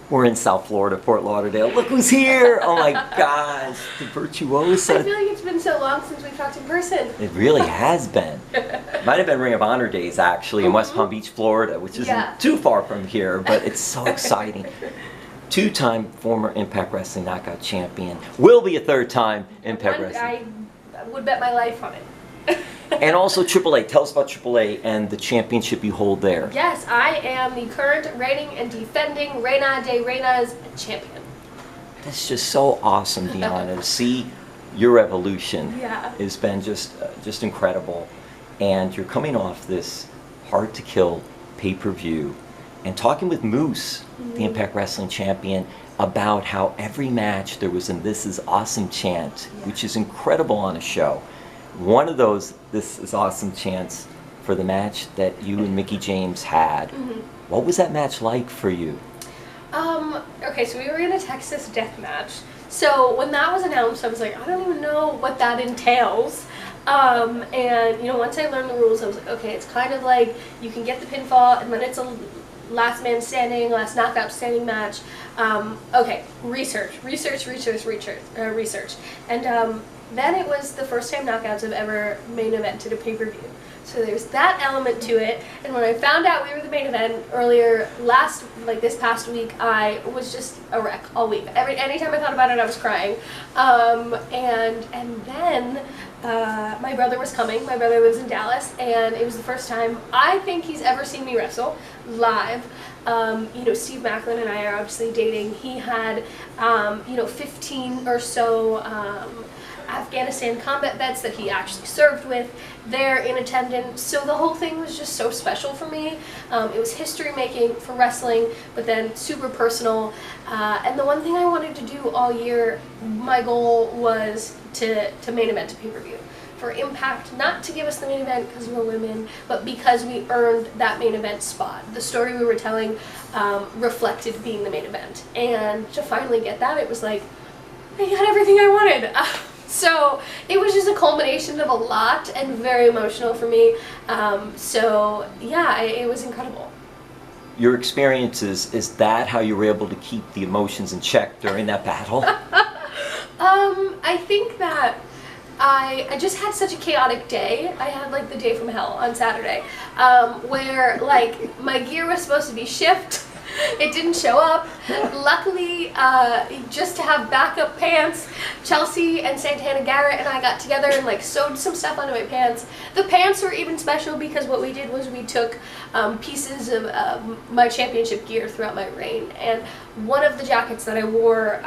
We're in South Florida, Fort Lauderdale. Look who's here! Oh my gosh, the Virtuosa. I feel like it's been so long since we've talked in person. It really has been. Might have been Ring of Honor days actually in West Palm Beach, Florida, which isn't too far from here, but it's so exciting. Two-time former Impact Wrestling Knockout Champion. Will be a third-time Impact Wrestling. I would bet my life on it. And also AAA. Tell us about AAA and the championship you hold there. Yes, I am the current reigning and defending Reina de Reinas champion. That's just so awesome, Deonna. To see your evolution has been just incredible. And you're coming off this hard-to-kill pay-per-view and talking with Moose, the Impact Wrestling champion, about how every match there was a "This is awesome" chant, which is incredible on a show. One of those "This is awesome" chants for the match that you and Mickie James had. What was that match like for you? Okay, so we were in a Texas death match. So when that was announced, I was like, I don't even know what that entails. And you know, once I learned the rules, I was like, okay, it's kind of like you can get the pinfall, and then it's a last man standing, last knockout standing match. Okay, research. And then it was the first time knockouts have ever main evented a pay-per-view. So there's that element to it. And when I found out we were the main event earlier this past week, I was just a wreck all week. Anytime I thought about it, I was crying. And then my brother was coming. My brother lives in Dallas, and it was the first time I think he's ever seen me wrestle live. You know, Steve Maclin and I are obviously dating. He had, 15 or so Afghanistan combat vets that he actually served with there in attendance. So the whole thing was just so special for me. It was history making for wrestling, but then super personal. And the one thing I wanted to do all year, my goal was to main event a pay-per-view. For Impact, not to give us the main event because we're women, but because we earned that main event spot. The story we were telling reflected being the main event. And to finally get that, it was like, I got everything I wanted. So it was just a culmination of a lot and very emotional for me. So yeah, it was incredible. Your experiences, is that how you were able to keep the emotions in check during that battle? I think that I just had such a chaotic day. I had like the day from hell on Saturday, where like my gear was supposed to be shipped. It didn't show up. Luckily, just to have backup pants, Chelsea and Santana Garrett and I got together and like sewed some stuff onto my pants. The pants were even special because what we did was we took pieces of my championship gear throughout my reign, and one of the jackets that I wore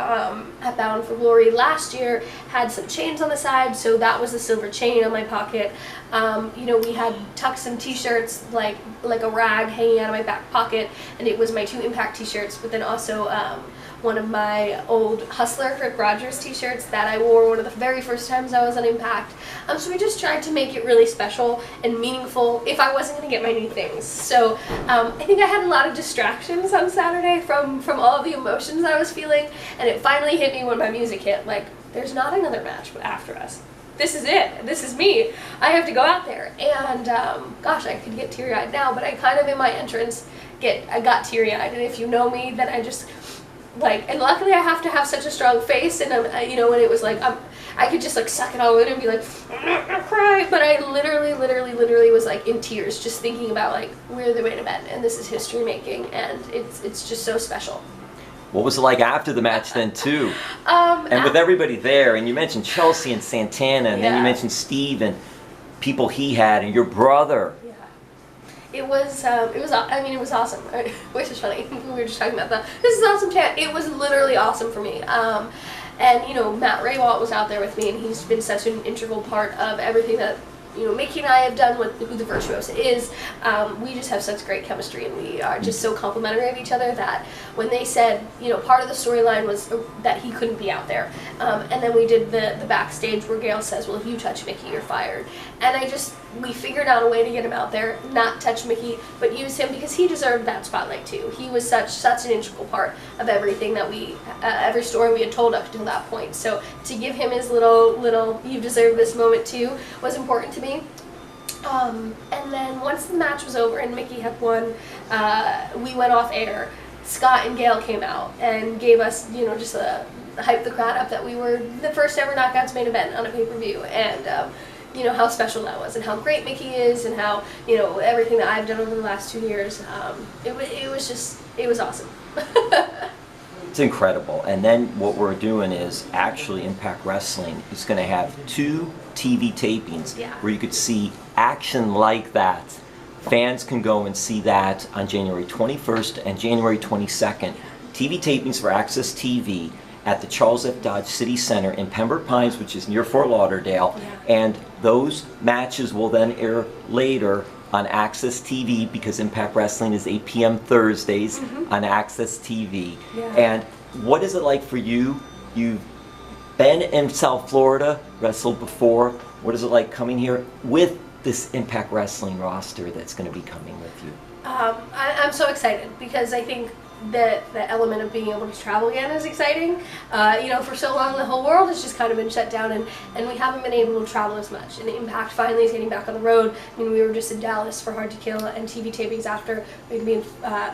at Bound for Glory last year had some chains on the side, so that was the silver chain on my pocket. We had tucks and t-shirts like a rag hanging out of my back pocket, and it was my 2 Impact t-shirts, but then also one of my old Hustler Rick Rogers t-shirts that I wore one of the very first times I was on Impact. So we just tried to make it really special and meaningful if I wasn't going to get my new things. So I think I had a lot of distractions on Saturday from all of the emotions I was feeling, and it finally hit me when my music hit, like, there's not another match after us. This is it. This is me. I have to go out there. And gosh, I could get teary-eyed now, but I kind of in my entrance I got teary-eyed. And if you know me, then I just and luckily I have to have such a strong face, and when it was like I could just like suck it all in and be like, I'm not gonna cry, but I literally was like in tears just thinking about like, we're the main event and this is history making, and it's just so special. What was it like after the match then too? And with everybody there, and you mentioned Chelsea and Santana, and then you mentioned Steve and people he had, and your brother. Yeah. It was awesome. Which is funny. We were just talking about this is awesome chant. It was literally awesome for me. And Matt Raywalt was out there with me, and he's been such an integral part of everything that Mickie and I have done with who the Virtuosa is. We just have such great chemistry, and we are just so complimentary of each other that when they said, part of the storyline was that he couldn't be out there. And then we did the backstage where Gail says, well, if you touch Mickie, you're fired. And we figured out a way to get him out there, not touch Mickie, but use him because he deserved that spotlight too. He was such an integral part of everything that every story we had told up until that point. So to give him his little you deserve this moment too was important to me. And then once the match was over and Mickie had won, we went off air Scott and Gail came out and gave us, you know, just hype the crowd up that we were the first ever Knockouts main event on a pay-per-view, and you know, how special that was, and how great Mickie is, and how, you know, everything that I've done over the last 2 years. It was awesome. It's incredible. And then what we're doing is actually Impact Wrestling is going to have 2 TV tapings where you could see action like that. Fans can go and see that on January 21st and January 22nd. TV tapings for AXS TV at the Charles F. Dodge City Center in Pembroke Pines, which is near Fort Lauderdale. And those matches will then air later on AXS TV, because Impact Wrestling is 8 p.m. Thursdays on AXS TV. And what is it like for you? You've been in South Florida, wrestled before. What is it like coming here with this Impact Wrestling roster that's going to be coming with you? I'm so excited, because I think that the element of being able to travel again is exciting. You know, for so long the whole world has just kind of been shut down, and we haven't been able to travel as much. And Impact finally is getting back on the road. I mean, we were just in Dallas for Hard to Kill and TV tapings after. We're going to be in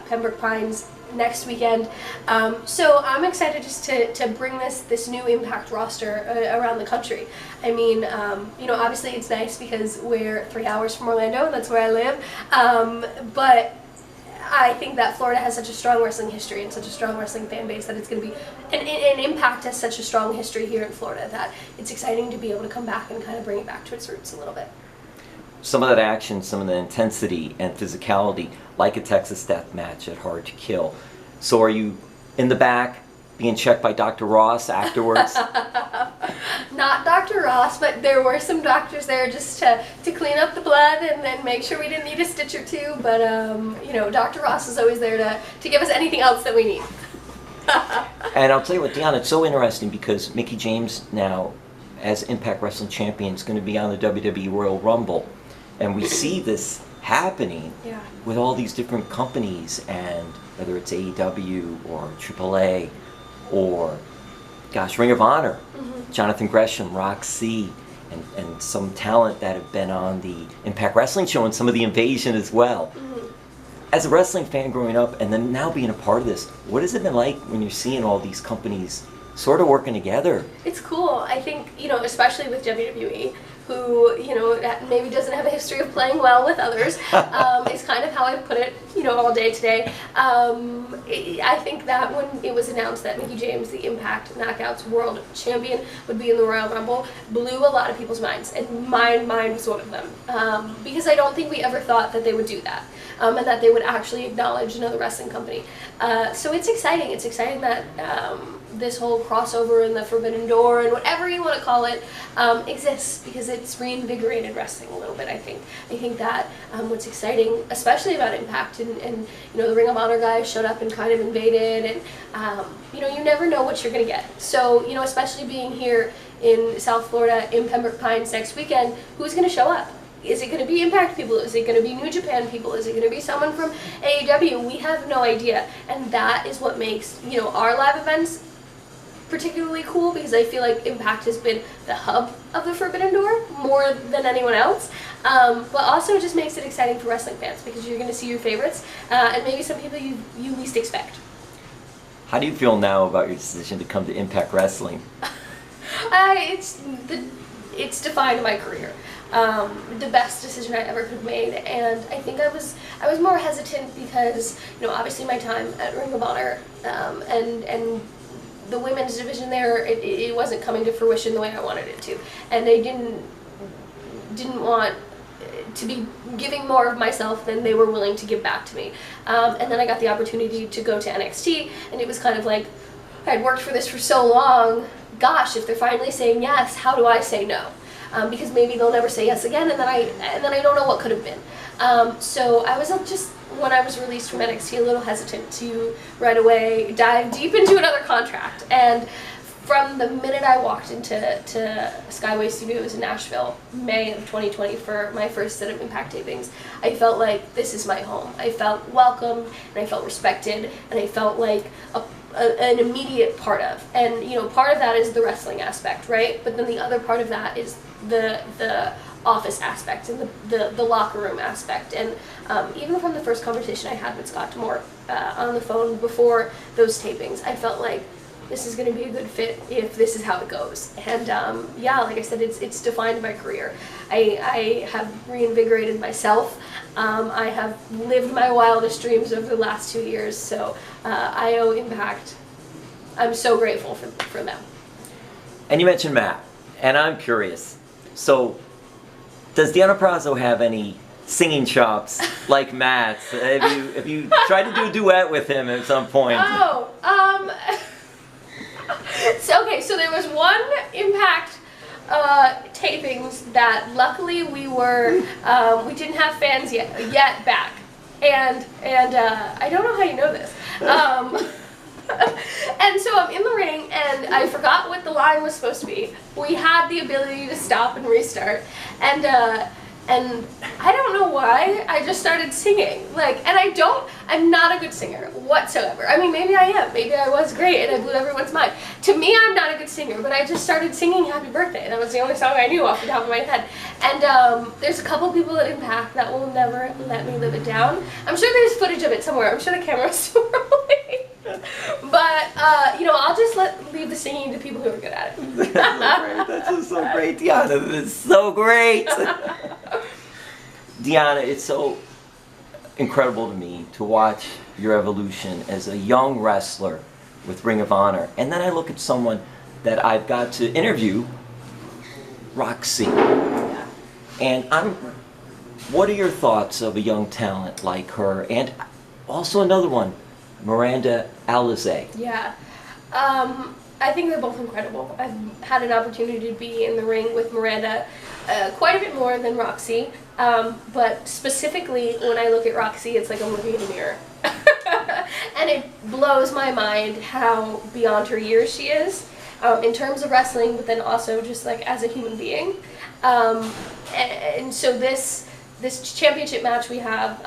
Pembroke Pines next weekend. So I'm excited just to bring this new Impact roster around the country. I mean, you know, obviously it's nice because we're 3 hours from Orlando, that's where I live, but I think that Florida has such a strong wrestling history and such a strong wrestling fan base that it's going to be, and Impact has such a strong history here in Florida, that it's exciting to be able to come back and kind of bring it back to its roots a little bit. Some of that action, some of the intensity and physicality, like a Texas death match at Hard to Kill. So are you in the back being checked by Dr. Ross afterwards? Not Dr. Ross, but there were some doctors there just to clean up the blood and then make sure we didn't need a stitch or two. But you know, Dr. Ross is always there to give us anything else that we need. And I'll tell you what, Deonna, it's so interesting because Mickie James now, as Impact Wrestling Champion, is going to be on the WWE Royal Rumble. And we see this happening with all these different companies, and whether it's AEW or AAA or, gosh, Ring of Honor, Jonathan Gresham, Rok-C, and some talent that have been on the Impact Wrestling show and some of the Invasion as well. As a wrestling fan growing up and then now being a part of this, what has it been like when you're seeing all these companies sort of working together? It's cool. I think, you know, especially with WWE, who, you know, maybe doesn't have a history of playing well with others, is kind of how I put it, you know, all day today. I think that when it was announced that Mickie James, the Impact Knockouts World Champion, would be in the Royal Rumble, blew a lot of people's minds, and my mind was one of them, because I don't think we ever thought that they would do that, and that they would actually acknowledge another wrestling company. So it's exciting. It's exciting that this whole crossover and the Forbidden Door and whatever you want to call it exists, because it's reinvigorated wrestling a little bit. I think that what's exciting, especially about Impact, and you know, the Ring of Honor guys showed up and kind of invaded, and you know, you never know what you're gonna get. So, you know, especially being here in South Florida in Pembroke Pines next weekend, who's gonna show up? Is it going to be Impact people? Is it going to be New Japan people? Is it going to be someone from AEW? We have no idea, and that is what makes, you know, our live events particularly cool, because I feel like Impact has been the hub of the Forbidden Door more than anyone else. But also it just makes it exciting for wrestling fans, because you're going to see your favorites and maybe some people you least expect. How do you feel now about your decision to come to Impact Wrestling? It's defined my career. The best decision I ever could have made, and I think I was more hesitant because, you know, obviously my time at Ring of Honor and the women's division there, it wasn't coming to fruition the way I wanted it to, and I didn't want to be giving more of myself than they were willing to give back to me. And then I got the opportunity to go to NXT, and it was kind of like, I'd worked for this for so long, gosh, if they're finally saying yes, how do I say no? Because maybe they'll never say yes again, and then I don't know what could have been. So I was just, when I was released from NXT, a little hesitant to right away dive deep into another contract. And from the minute I walked into Skyway Studios in Nashville, May of 2020, for my first set of Impact tapings, I felt like this is my home. I felt welcome, and I felt respected, and I felt like an immediate part of. And, you know, part of that is the wrestling aspect, right? But then the other part of that is the office aspect and the locker room aspect. And even from the first conversation I had with Scott Demore on the phone before those tapings, I felt like this is going to be a good fit if this is how it goes. And yeah, like I said, it's defined my career. I have reinvigorated myself. I have lived my wildest dreams over the last 2 years, so I owe Impact. I'm so grateful for them. And you mentioned Matt, and I'm curious. So, does Deonna Purrazzo have any singing chops like Matt's? Have you tried to do a duet with him at some point? Oh, so there was one Impact tapings that luckily we didn't have fans yet back, and I don't know how you know this. And so I'm in the ring, and I forgot what the line was supposed to be. We had the ability to stop and restart, and I don't know why, I just started singing. I'm not a good singer whatsoever. I mean, maybe I am. Maybe I was great and I blew everyone's mind. To me, I'm not a good singer, but I just started singing Happy Birthday. That was the only song I knew off the top of my head. And there's a couple people at Impact that will never let me live it down. I'm sure there's footage of it somewhere. I'm sure the camera's still rolling. But, I'll just leave the singing to people who are good at it. That's just so great, Deonna. It's so great. Deonna, it's so incredible to me to watch your evolution as a young wrestler with Ring of Honor. And then I look at someone that I've got to interview, Rok-C. Yeah. And what are your thoughts of a young talent like her? And also another one, Miranda Alizé. Yeah. I think they're both incredible. I've had an opportunity to be in the ring with Miranda quite a bit more than Rok-C. But specifically, when I look at Rok-C, it's like I'm looking in a mirror. And it blows my mind how beyond her years she is, in terms of wrestling, but then also just like as a human being. And so this championship match we have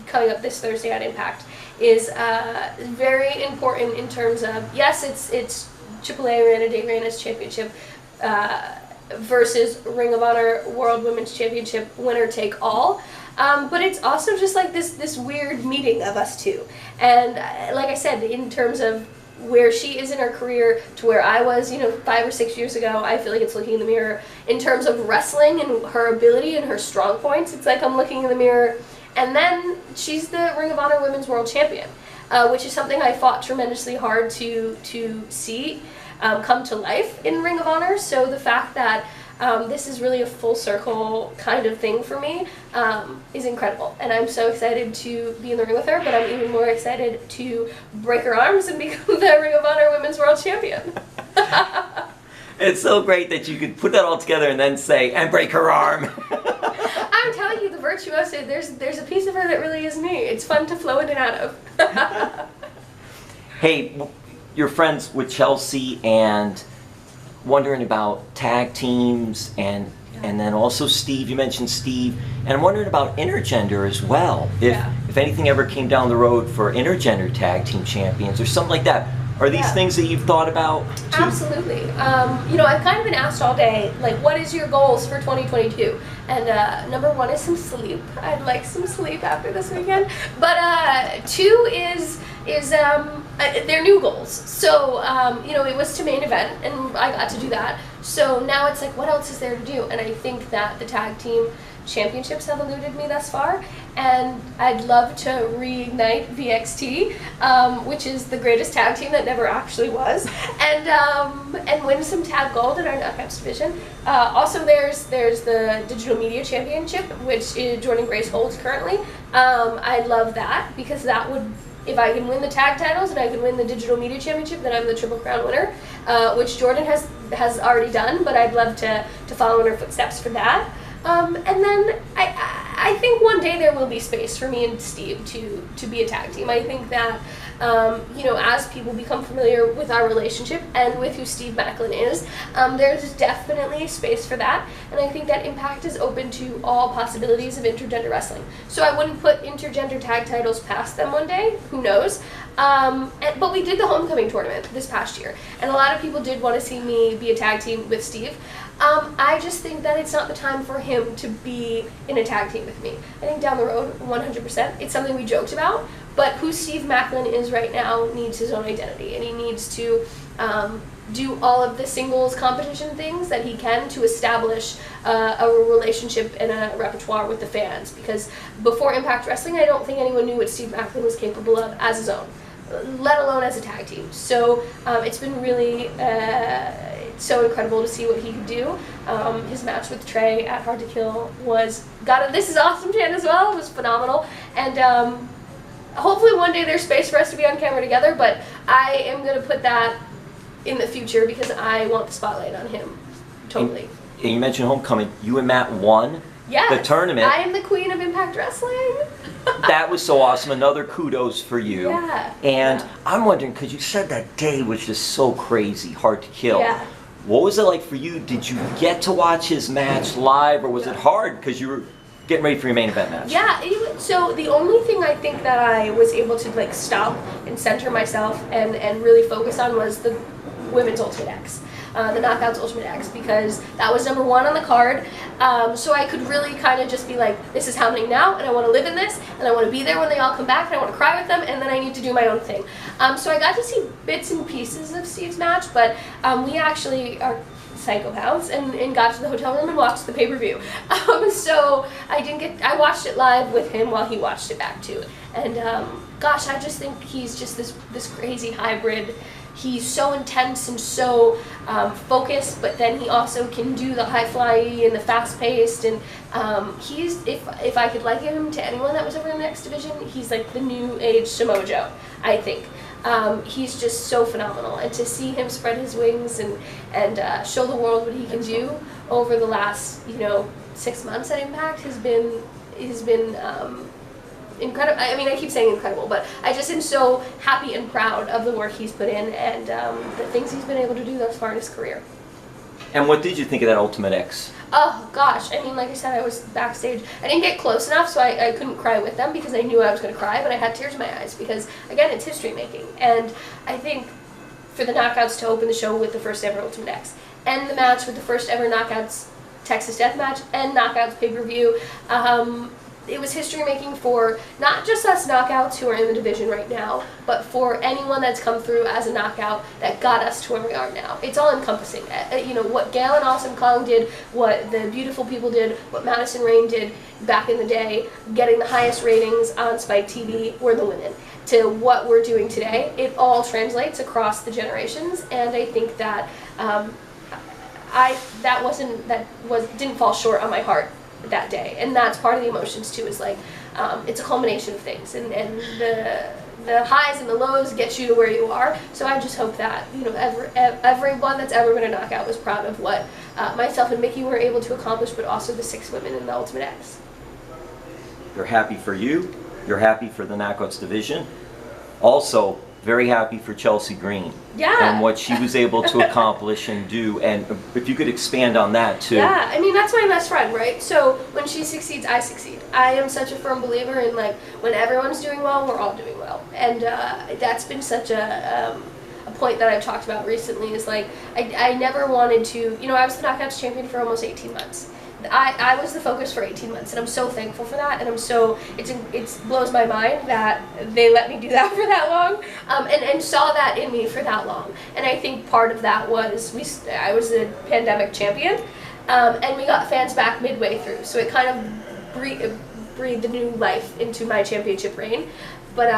coming up this Thursday at Impact is very important in terms of, yes, it's AAA Reina de Reinas Championship versus Ring of Honor World Women's Championship winner take all. But it's also just like this weird meeting of us two. And like I said, in terms of where she is in her career to where I was, 5 or 6 years ago, I feel like it's looking in the mirror. In terms of wrestling and her ability and her strong points, it's like I'm looking in the mirror. And then she's the Ring of Honor Women's World Champion, which is something I fought tremendously hard to see come to life in Ring of Honor. So the fact that this is really a full circle kind of thing for me is incredible. And I'm so excited to be in the ring with her, but I'm even more excited to break her arms and become the Ring of Honor Women's World Champion. It's so great that you could put that all together and then say, and break her arm. I'm telling you, the Virtuosa, there's a piece of her that really is me. It's fun to flow in and out of. Hey, you're friends with Chelsea, and wondering about tag teams, and then also Steve. You mentioned Steve, and I'm wondering about intergender as well. If anything ever came down the road for intergender tag team champions or something like that. Are these things that you've thought about too? Absolutely. I've kind of been asked all day, like, what is your goals for 2022? And number 1 is some sleep. I'd like some sleep after this weekend. But 2 is their new goals. So, it was to main event, and I got to do that. So now it's like, what else is there to do? And I think that the tag team championships have eluded me thus far, and I'd love to reignite VXT, which is the greatest tag team that never actually was, and win some tag gold in our Knockouts division. Also, there's the Digital Media Championship, which Jordan Grace holds currently. I love that, because that would, if I can win the tag titles and I can win the Digital Media Championship, then I'm the Triple Crown winner, which Jordan has already done, but I'd love to follow in her footsteps for that. And then I think one day there will be space for me and Steve to be a tag team. I think that, as people become familiar with our relationship and with who Steve Maclin is, there's definitely space for that. And I think that Impact is open to all possibilities of intergender wrestling. So I wouldn't put intergender tag titles past them one day. Who knows? But we did the homecoming tournament this past year, and a lot of people did want to see me be a tag team with Steve. I just think that it's not the time for him to be in a tag team with me. I think down the road, 100%, it's something we joked about, but who Steve Maclin is right now needs his own identity, and he needs to do all of the singles competition things that he can to establish a relationship and a repertoire with the fans, because before Impact Wrestling, I don't think anyone knew what Steve Maclin was capable of as his own, let alone as a tag team. So it's been really so incredible to see what he could do. His match with Trey at Hard to Kill was, this is awesome chant as well, it was phenomenal, and hopefully one day there's space for us to be on camera together, but I am going to put that in the future because I want the spotlight on him, totally. And you mentioned Homecoming, you and Matt won the tournament. I am the queen of Impact Wrestling. That was so awesome. Another kudos for you. Yeah. And yeah. I'm wondering, because you said that day was just so crazy, Hard to Kill. Yeah. What was it like for you? Did you get to watch his match live, or was it hard because you were getting ready for your main event match? Yeah, so the only thing I think that I was able to like stop and center myself and really focus on was the Women's Ultimate X. The Knockouts Ultimate X, because that was number 1 on the card, so I could really kind of just be like, this is happening now, and I want to live in this, and I want to be there when they all come back, and I want to cry with them, and then I need to do my own thing. So I got to see bits and pieces of Steve's match, but we actually are psychopaths and got to the hotel room and watched the pay-per-view. So I watched it live with him while he watched it back too, and gosh, I just think he's just this crazy hybrid. He's so intense and so focused, but then he also can do the high-flyy and the fast-paced, and he's, if I could liken him to anyone that was ever in the X Division, he's like the new age Samoa Joe, I think. He's just so phenomenal, and to see him spread his wings and show the world what he can do over the last 6 months at Impact has been incredible. I mean, I keep saying incredible, but I just am so happy and proud of the work he's put in and the things he's been able to do thus far in his career. And what did you think of that Ultimate X? Oh gosh, I mean, like I said, I was backstage. I didn't get close enough, so I couldn't cry with them because I knew I was going to cry, but I had tears in my eyes because, again, it's history making. And I think for the Knockouts to open the show with the first ever Ultimate X, and the match with the first ever Knockouts Texas Deathmatch and Knockouts pay-per-view, it was history making for not just us knockouts who are in the division right now, but for anyone that's come through as a knockout that got us to where we are now. It's all encompassing. What Gail and Awesome Kong did, what the Beautiful People did, what Madison Rayne did back in the day, getting the highest ratings on Spike TV, were the women, to what we're doing today. It all translates across the generations, and I think that didn't fall short on my heart that day, and that's part of the emotions too, is like it's a culmination of things, and the highs and the lows get you to where you are. So I just hope that everyone that's ever been a knockout was proud of what myself and Mickie were able to accomplish, but also the 6 women in the Ultimate X. You're happy for you, you're happy for the Knockouts division, also very happy for Chelsea Green. Yeah. And what she was able to accomplish and do, and if you could expand on that too. Yeah, I mean, that's my best friend, right? So when she succeeds, I succeed. I am such a firm believer in, like, when everyone's doing well, we're all doing well. And that's been such a point that I've talked about recently, is like, I never wanted to, I was the Knockouts champion for almost 18 months. I was the focus for 18 months, and I'm so thankful for that, and it blows my mind that they let me do that for that long, and saw that in me for that long. And I think part of that was, I was a pandemic champion, and we got fans back midway through, so it kind of breathed a new life into my championship reign. But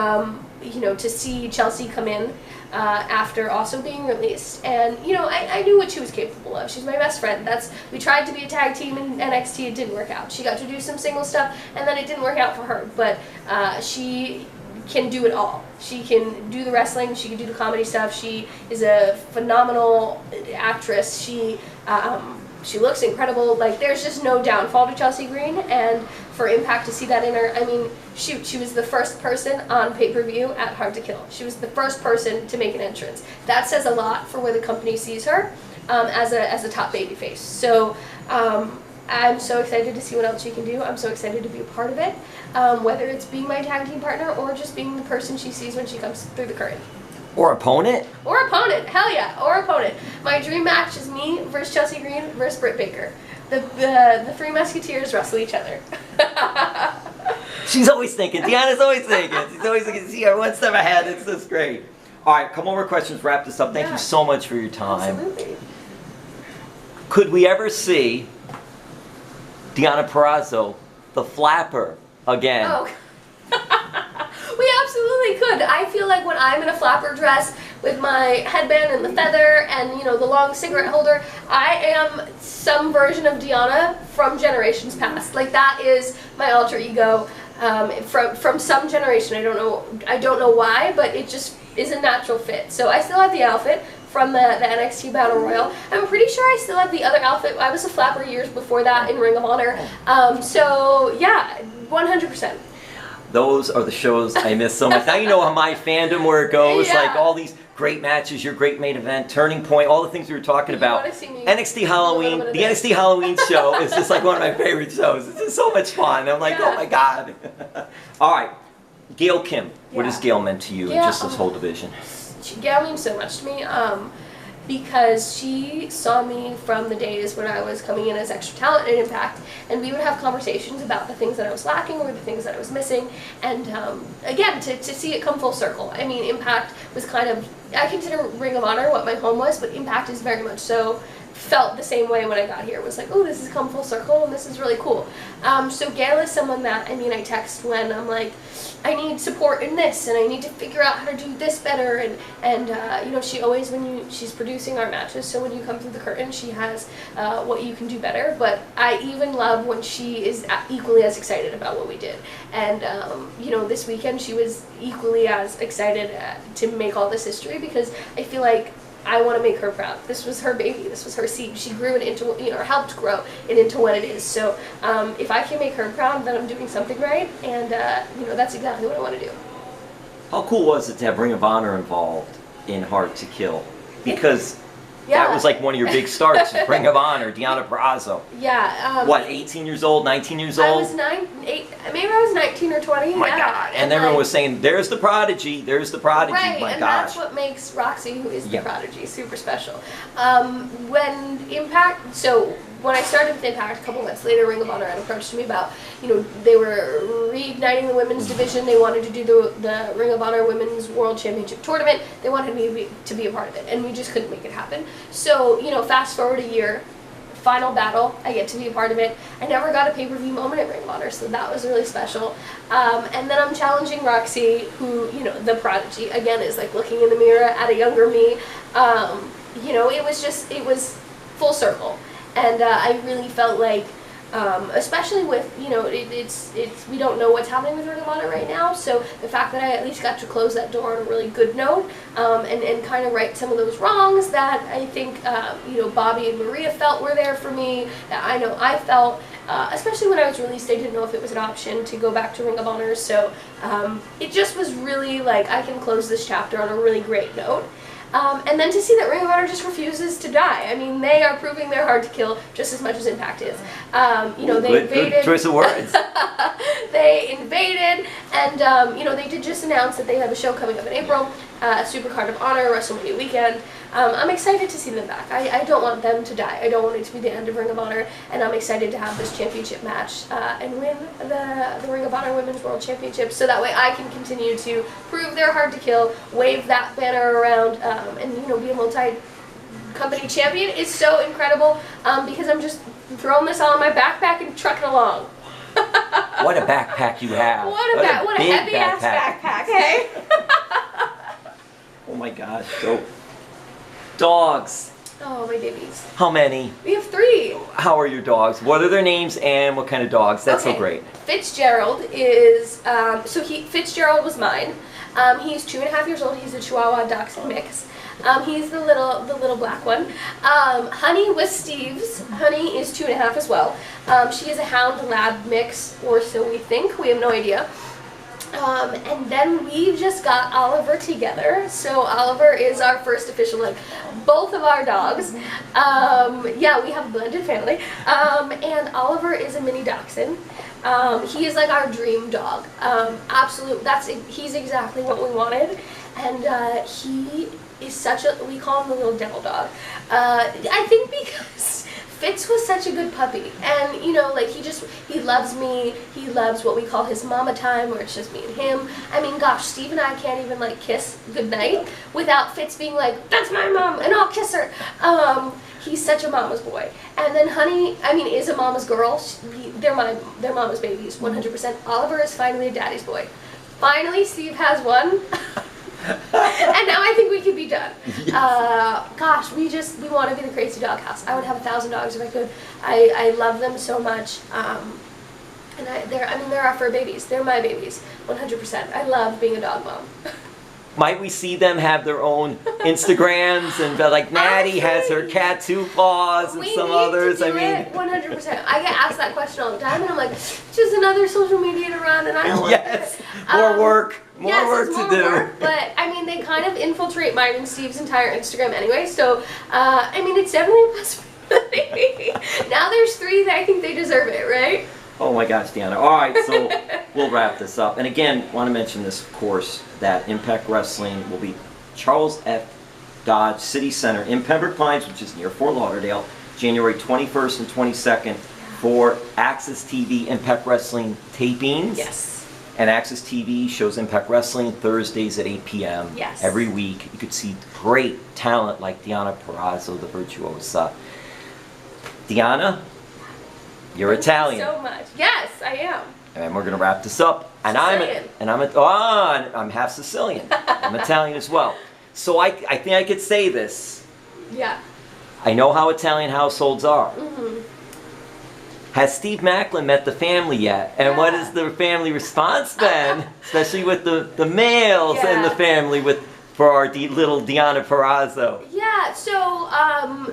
to see Chelsea come in after also being released, and I knew what she was capable of. She's my best friend. We tried to be a tag team in NXT, it didn't work out. She got to do some single stuff, and then it didn't work out for her. But she can do it all. She can do the wrestling, she can do the comedy stuff. She is a phenomenal actress. She looks incredible. Like, there's just no downfall to Chelsea Green, and for Impact to see that in her, I mean, shoot, she was the first person on pay-per-view at Hard to Kill. She was the first person to make an entrance. That says a lot for where the company sees her as a top babyface. So I'm so excited to see what else she can do. I'm so excited to be a part of it, whether it's being my tag team partner or just being the person she sees when she comes through the curtain. Or opponent? Or opponent, hell yeah, or opponent. My dream match is me versus Chelsea Green versus Britt Baker. The three musketeers wrestle each other. She's always thinking. Deonna's always thinking. She's always thinking. See her one step ahead. It's just great. All right, couple more questions. Wrap this up. Thank you so much for your time. Absolutely. Could we ever see Deonna Purrazzo, the flapper, again? Oh. We absolutely could. I feel like when I'm in a flapper dress with my headband and the feather and, you know, the long cigarette holder, I am some version of Deonna from generations past. Like, that is my alter ego from some generation. I don't know why, but it just is a natural fit. So I still have the outfit from the NXT Battle Royal. I'm pretty sure I still have the other outfit. I was a flapper years before that in Ring of Honor. So yeah, 100%. Those are the shows I miss so much. Now you know how my fandom, where it goes, Yeah. like all these great matches, your great main event, Turning Point, all the things we were talking about. NXT Halloween, the NXT Halloween show is just like one of my favorite shows. It's just so much fun. I'm like, oh my God. All right, Gail Kim. What has Gail meant to you in just this whole division? Gail means so much to me because she saw me from the days when I was coming in as extra talent at Impact, and we would have conversations about the things that I was lacking or the things that I was missing, and again, to see it come full circle. I mean, Impact was kind of, I consider Ring of Honor what my home was, but Impact is very much so felt the same way when I got here. It was like, oh, this has come full circle and this is really cool. So Gail is someone that, I mean, I text when I'm like, I need support in this and I need to figure out how to do this better, and you know, she always, she's producing our matches, so when you come through the curtain, she has what you can do better, but I even love when she is equally as excited about what we did, and you know, this weekend she was equally as excited to make all this history, because I feel like I want to make her proud. This was her baby. This was her seed. She grew it into, you know, or helped grow it into what it is. So if I can make her proud, then I'm doing something right. And you know, that's exactly what I want to do. How cool was it to have Ring of Honor involved in Hard to Kill? Because that was like one of your big starts, Ring of Honor, Deonna Purrazzo. Yeah. What, 18 years old, 19 years old? I was 8, maybe I was 19 or 20. Oh my God. And everyone was saying, there's the prodigy, there's the prodigy. Right, my and gosh. that's what makes Rok-C, who is the prodigy, super special. When Impact, so when I started with Impact, a couple months later, Ring of Honor had approached me about, you know, they were reigniting the women's division. They wanted to do the Ring of Honor Women's World Championship Tournament. They wanted me to be a part of it, and we just couldn't make it happen. So, you know, fast forward a year, final battle, I get to be a part of it. I never got a pay-per-view moment at Ring of Honor, so that was really special. And then I'm challenging Rok-C, who, you know, the prodigy, again, is like looking in the mirror at a younger me. You know, it was full circle. And I really felt like, especially with, you know, we don't know what's happening with Ring of Honor right now, so the fact that I at least got to close that door on a really good note, and kind of right some of those wrongs that I think, you know, Bobby and Maria felt were there for me, that I know I felt, especially when I was released, I didn't know if it was an option to go back to Ring of Honor, so it just was really like, I can close this chapter on a really great note. And then to see that Ring of Honor just refuses to die. I mean, they are proving they're hard to kill just as much as Impact is. You know, they invaded. Good choice of words. They invaded, and you know, they did just announce that they have a show coming up in April, Supercard of Honor, WrestleMania weekend. I'm excited to see them back. I don't want them to die. I don't want it to be the end of Ring of Honor, and I'm excited to have this championship match and win the Ring of Honor Women's World Championship, so that way I can continue to prove they're hard to kill, wave that banner around, and, you know, be a multi-company champion is so incredible, because I'm just throwing this all in my backpack and trucking along. What a backpack you have. What a heavy ass backpack, hey? Oh my gosh. So, dogs. Oh, my babies. How many? We have 3. How are your dogs? What are their names and what kind of dogs? That's so great. Fitzgerald is, Fitzgerald was mine. He's 2.5 years old. He's a Chihuahua Dachshund mix. He's the little black one. Honey was Steve's. Honey is 2.5 as well. She is a Hound Lab mix, or so we think. We have no idea. And then we've just got Oliver together. So Oliver is our first official, like, both of our dogs. Yeah, we have a blended family. And Oliver is a mini dachshund. He is like our dream dog. He's exactly what we wanted. and he is such a, we call him the little devil dog. I think because Fitz was such a good puppy, and you know, like he loves me, he loves what we call his mama time, where it's just me and him. I mean, gosh, Steve and I can't even like kiss goodnight without Fitz being like, that's my mom, and I'll kiss her. He's such a mama's boy. And then Honey, I mean, is a mama's girl. They're mama's babies, 100%. Oliver is finally a daddy's boy. Finally, Steve has one. And now I think we could be done. Yes. Gosh, we want to be the crazy dog house. I would have 1,000 dogs if I could. I love them so much. And they're our fur babies. They're my babies, 100%. I love being a dog mom. Might we see them have their own Instagrams and like Maddie has her cat Two Paws and some others? I mean, 100%. I get asked that question all the time, and I'm like, just another social media to run, and I don't want yes, more work. More work to do. Work, but I mean, they kind of infiltrate mine and Steve's entire Instagram anyway. So I mean, it's definitely a possibility. Now there's 3 that I think they deserve it, right? Oh my gosh, Deonna. All right, so we'll wrap this up. And again, want to mention this, of course, that Impact Wrestling will be Charles F. Dodge City Center in Pembroke Pines, which is near Fort Lauderdale, January 21st and 22nd for AXS TV Impact Wrestling tapings. Yes. And AXS TV shows Impact Wrestling Thursdays at 8 p.m. Yes. every week. You could see great talent like Deonna Purrazzo, the Virtuosa. Deonna, you're Italian. Thank you so much. Yes, I am. And we're gonna wrap this up. And I'm half Sicilian. I'm Italian as well. So I think I could say this. Yeah. I know how Italian households are. Mm-hmm. Has Steve Maclin met the family yet? And what has the family response been? Especially with the males in the family for our little Deonna Purrazzo. Yeah, so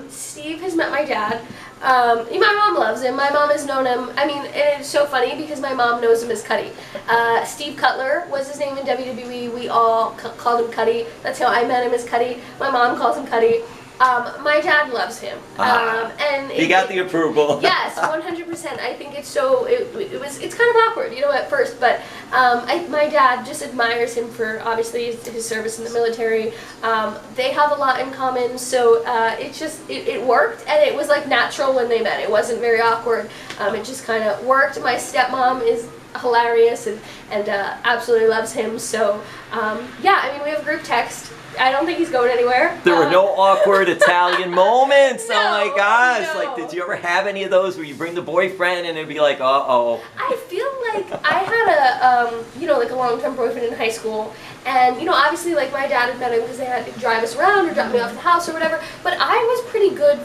Steve has met my dad. My mom loves him. My mom has known him. I mean, and it's so funny because my mom knows him as Cuddy. Steve Cutler was his name in WWE. We all called him Cuddy. That's how I met him, as Cuddy. My mom calls him Cuddy. My dad loves him. And he got the approval. Yes, 100%. I think it's so, it's kind of awkward, you know, at first, but my dad just admires him for, obviously, his service in the military. They have a lot in common, so it worked, and it was like natural when they met. It wasn't very awkward. It just kind of worked. My stepmom is hilarious and absolutely loves him, so yeah, I mean, we have a group text. I don't think he's going anywhere. There were no awkward Italian moments. No, oh my gosh! No. Like, did you ever have any of those where you bring the boyfriend and it'd be like, uh-oh? I feel like I had a long-term boyfriend in high school, and obviously, like, my dad had met him because they had to drive us around or drop me off at the house or whatever. But I was pretty good,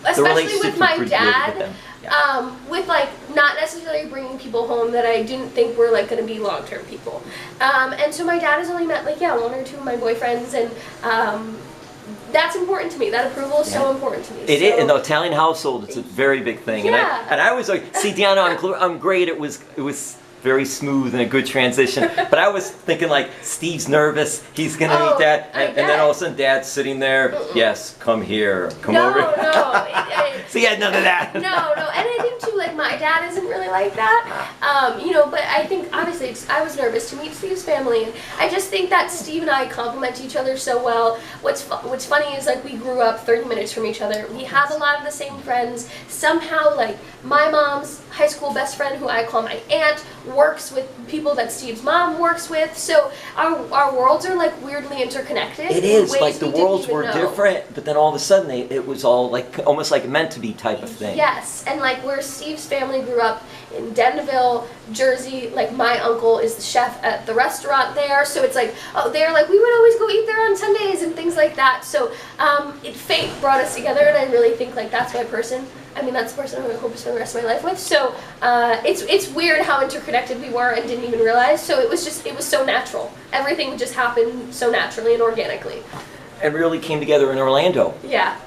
especially with my dad. With like not necessarily bringing people home that I didn't think were like going to be long-term people, and so my dad has only met like 1 or 2 of my boyfriends, and that's important to me. That approval is so important to me. It is in the Italian household. It's a very big thing, Yeah. and I was like, see, Deonna, I'm great. It was very smooth and a good transition. But I was thinking like, Steve's nervous. He's gonna meet Dad, and then all of a sudden Dad's sitting there. Yes, come here, come over. No. So you had none of that. No, and I think too, like, my dad isn't really like that. But I think obviously I was nervous to meet Steve's family, and I just think that Steve and I complement each other so well. What's funny is, like, we grew up 30 minutes from each other. We have a lot of the same friends. Somehow, like, my mom's high school best friend, who I call my aunt, works with people that Steve's mom works with. So our worlds are like weirdly interconnected. It is like the worlds were different, but then all of a sudden it was all like almost like meant to be type of thing. Yes, and like where Steve's family grew up in Dentonville, Jersey, like my uncle is the chef at the restaurant there, so it's like, they're like, we would always go eat there on Sundays and things like that. So fate brought us together, and I really think like that's my person. I mean, that's the person I hope to spend the rest of my life with. So it's weird how interconnected we were and didn't even realize. So it was so natural. Everything just happened so naturally and organically. And really came together in Orlando. Yeah.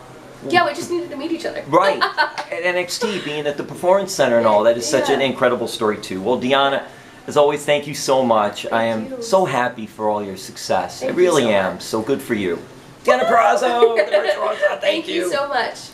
Yeah, we just needed to meet each other. Right. And NXT being at the Performance Center and all, that is such an incredible story too. Well, Deonna, as always, thank you so much. I am so happy for all your success. I really am. So good for you. Deonna Purrazzo, the Virtuosa, thank you. Thank you so much.